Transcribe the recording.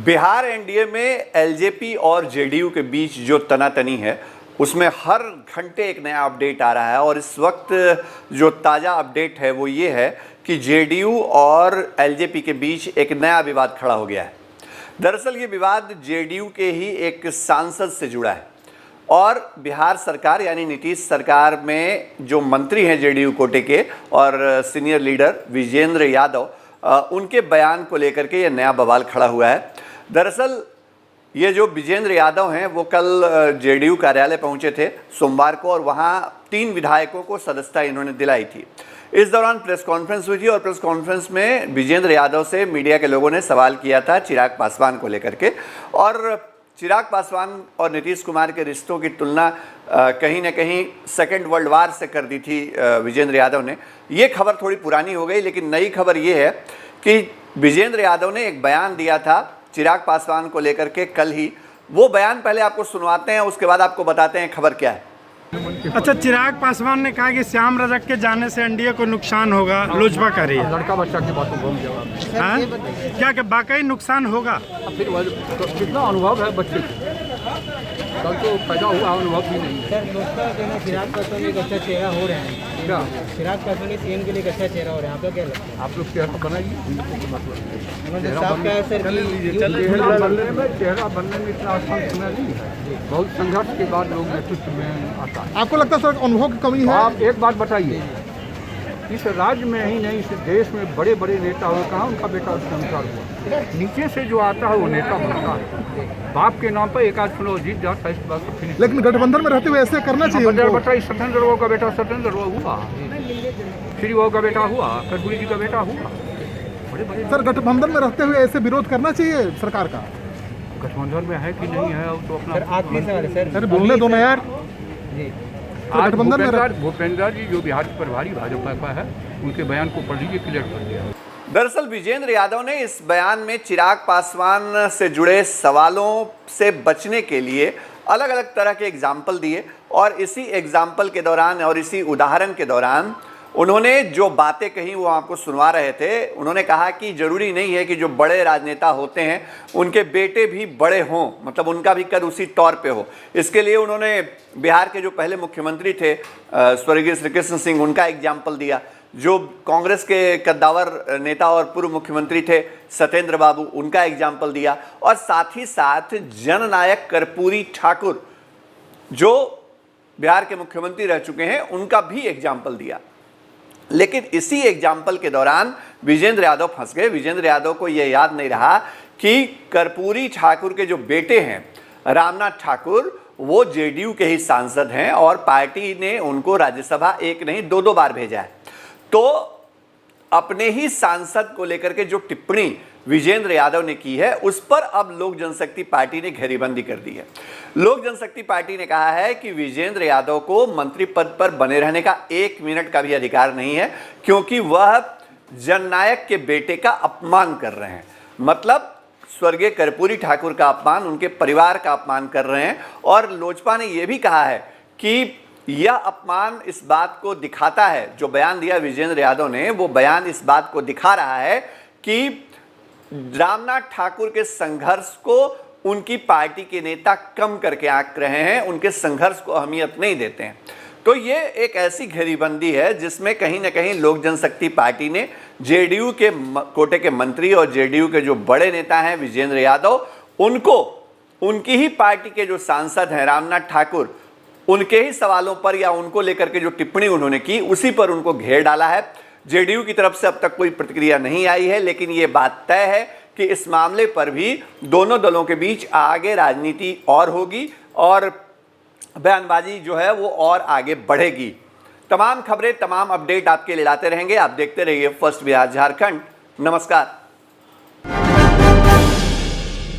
Bihar NDA में LJP और JDU के बीच जो तनातनी है उसमें हर घंटे एक नया अपडेट आ रहा है और इस वक्त जो ताज़ा अपडेट है वो ये है कि जेडीयू और एलजेपी के बीच एक नया विवाद खड़ा हो गया है। दरअसल ये विवाद जेडीयू के ही एक सांसद से जुड़ा है और बिहार सरकार यानी नीतीश सरकार में जो मंत्री हैं जेडीयू कोटे के और सीनियर लीडर विजेंद्र यादव, उनके बयान को लेकर के ये नया बवाल खड़ा हुआ है। दरअसल ये जो विजेंद्र यादव हैं वो कल जेडीयू कार्यालय पहुंचे थे सोमवार को और वहां 3 विधायकों को सदस्यता इन्होंने दिलाई थी। इस दौरान प्रेस कॉन्फ्रेंस हुई थी और प्रेस कॉन्फ्रेंस में विजेंद्र यादव से मीडिया के लोगों ने सवाल किया था चिराग पासवान को लेकर के और चिराग पासवान और नीतीश कुमार के रिश्तों की तुलना कहीं ना कहीं सेकेंड वर्ल्ड वार से कर दी थी विजेंद्र यादव ने। ये खबर थोड़ी पुरानी हो गई, लेकिन नई खबर ये है कि विजेंद्र यादव ने एक बयान दिया था चिराग पासवान को लेकर के कल ही। वो बयान पहले आपको सुनवाते हैं, उसके बाद आपको बताते हैं खबर क्या है। अच्छा, चिराग पासवान ने कहा कि श्याम रजक के जाने से एनडीए को नुकसान होगा, लोजपा का रही है। लड़का बच्चा की बातों को हम जवाब हाँ? क्या वाकई नुकसान होगा? फिर तो कितना अनुभव है बच्चे को, कल तो पैदा हुआ अनुभव भी नहीं है। सर, लोजपा कहना चिराग पासवान एक अच्छा चेहरा हो रहे हैं। क्या चिराग पासवान सीएम के लिए एक अच्छा चेहरा हो रहा है, आपका क्या लगता है? आप लोग चेहरा बनाइए, उन्होंने साफ कहा है सर कि चेहरा बनने में इतना आसान समय नहीं है। बहुत संघर्ष के बाद लोग नेतृत्व में आता है। आपको लगता है सर अनुभव की कमी है? आप एक बात बताइए, इस राज्य में ही नहीं इस देश में बड़े बड़े नेता हुए, कहाँ उनका बेटा उसके अनुसार हुआ। नीचे से जो आता है वो नेता बनता है। बाप के नाम पर एक आध चुनाव जीत जाता है, इस बात को फिनिश। लेकिन गठबंधन में रहते हुए ऐसे करना चाहिए उनको। बताइए, सत्येंद्र बाबू का बेटा सत्येंद्र बाबू हुआ, श्री बाबू का बेटा हुआ, कर्पूरी जी का बेटा हुआ। बड़े बड़े सर गठबंधन में रहते हुए ऐसे विरोध करना चाहिए सरकार का। गठबंधन में है कि नहीं है तो अपना आखिरी सवाल है सर। बोलने दो ना यार जी। आज गठबंधन में भूपेंद्र जी जो बिहार के प्रभारी भाजपा का है, उनके बयान को पढ़ लीजिए, क्लियर कर दिया। दरअसल विजेंद्र यादव ने इस बयान में चिराग पासवान से जुड़े सवालों से बचने के लिए अलग अलग तरह के एग्जाम्पल दिए और इसी एग्जाम्पल के दौरान और इसी उदाहरण के दौरान उन्होंने जो बातें कही वो आपको सुनवा रहे थे। उन्होंने कहा कि जरूरी नहीं है कि जो बड़े राजनेता होते हैं उनके बेटे भी बड़े हों, मतलब उनका भी कद उसी तौर पे हो। इसके लिए उन्होंने बिहार के जो पहले मुख्यमंत्री थे स्वर्गीय श्री कृष्ण सिंह, उनका एग्जाम्पल दिया। जो कांग्रेस के कद्दावर नेता और पूर्व मुख्यमंत्री थे सत्येंद्र बाबू, उनका एग्जाम्पल दिया और साथ ही साथ जननायक कर्पूरी ठाकुर जो बिहार के मुख्यमंत्री रह चुके हैं, उनका भी एग्जाम्पल दिया। लेकिन इसी एग्जाम्पल के दौरान विजेंद्र यादव फंस गए। विजेंद्र यादव को यह याद नहीं रहा कि कर्पूरी ठाकुर के जो बेटे हैं रामनाथ ठाकुर, वो जेडीयू के ही सांसद हैं और पार्टी ने उनको राज्यसभा एक नहीं 2-2 बार भेजा है। तो अपने ही सांसद को लेकर के जो टिप्पणी विजेंद्र यादव ने की है उस पर अब लोक जनशक्ति पार्टी ने घेरीबंदी कर दी है। लोक जनशक्ति पार्टी ने कहा है कि विजेंद्र यादव को मंत्री पद पर बने रहने का 1 मिनट का भी अधिकार नहीं है, क्योंकि वह जननायक के बेटे का अपमान कर रहे हैं। मतलब स्वर्गीय कर्पूरी ठाकुर का अपमान, उनके परिवार का अपमान कर रहे हैं। और लोजपा ने यह भी कहा है कि यह अपमान इस बात को दिखाता है, जो बयान दिया विजेंद्र यादव ने, वो बयान इस बात को दिखा रहा है कि रामनाथ ठाकुर के संघर्ष को उनकी पार्टी के नेता कम करके आंक रहे हैं, उनके संघर्ष को अहमियत नहीं देते हैं। तो ये एक ऐसी घेरीबंदी है जिसमें कहीं ना कहीं लोक जनशक्ति पार्टी ने जेडीयू के कोटे के मंत्री और जेडीयू के जो बड़े नेता हैं विजेंद्र यादव, उनको उनकी ही पार्टी के जो सांसद हैं रामनाथ ठाकुर, उनके ही सवालों पर या उनको लेकर के जो टिप्पणी उन्होंने की उसी पर उनको घेर डाला है। जेडीयू की तरफ से अब तक कोई प्रतिक्रिया नहीं आई है, लेकिन ये बात तय है कि इस मामले पर भी दोनों दलों के बीच आगे राजनीति और होगी और बयानबाजी जो है वो और आगे बढ़ेगी। तमाम खबरें, तमाम अपडेट आपके लिए लाते रहेंगे। आप देखते रहिए फर्स्ट बिहार झारखंड। नमस्कार।